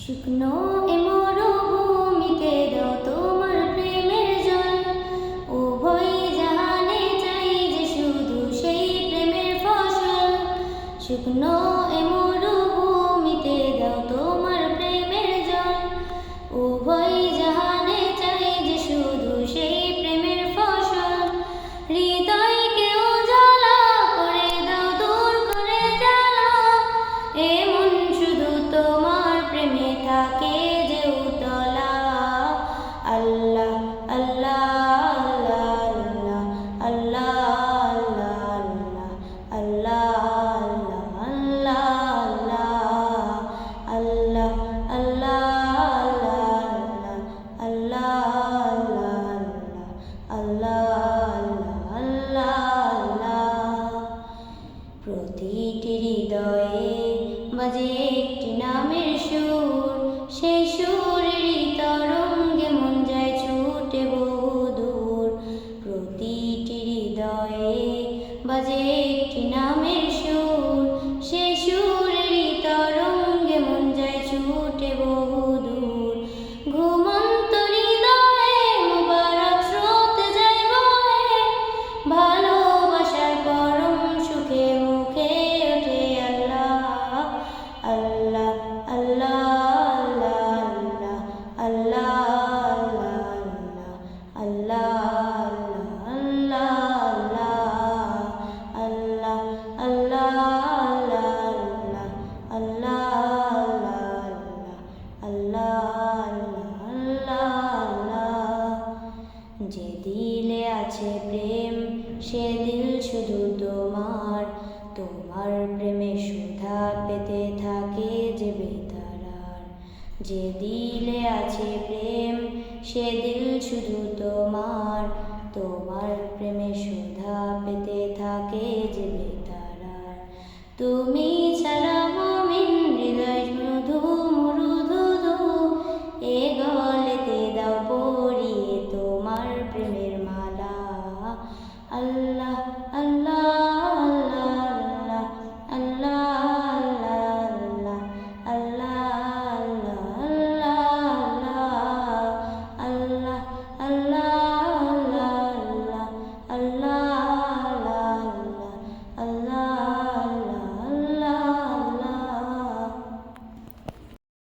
শুকনো এ মরুভূমিতে দাও তোমার প্রেমের জল। উভয় জাহানে চাই যে শুধু সেই প্রেমের ফসল। শুকনো এ মরুভূমিতে দাও তোমার প্রেমের জল। উভয় জাহানে চাই যে শুধু সেই প্রেমের ফসল। হৃদয়কে উজালা করে দাও, দূর করে জ্বালা। এমন শুধু তোমার প্রেমে থাকে যে উতলা। আল্লাহ আল্লাহ আল্লাহ আল্লাহ আল্লাহ আল্লাহ আল্লাহ আল্লাহ আল্লাহ আল্লাহ। প্রতিটি হৃদয়ে বাজে একটি নামের সুর। সেই সুরেরই তরঙ্গে মন যায় ছুটে বহুদূর। প্রতিটি হৃদয়ে বাজে একটি নামের সুর। সেই সুরেরই তরঙ্গে মন যায় ছুটে বহুদূর। ঘুমন্ত হৃদয়ে মুবারক স্রোত যায় বয়ে। ভালোবাসার পরম সুখে মুখে ওঠে আল্লাহ আল্লাহ আল্লাহ আল্লাহ আল্লাহ আল্লাহ আল্লাহ আল্লাহ। যে দিলে আছে প্রেম সে দিল শুধু তোমার। তোমার প্রেমে সুধা পেতে থাকে যে বেতারার। যে দিলে আছে প্রেম সে দিল শুধু তোমার। তোমার প্রেমে সুধা পেতে থাকে যে বেতারার। তুমি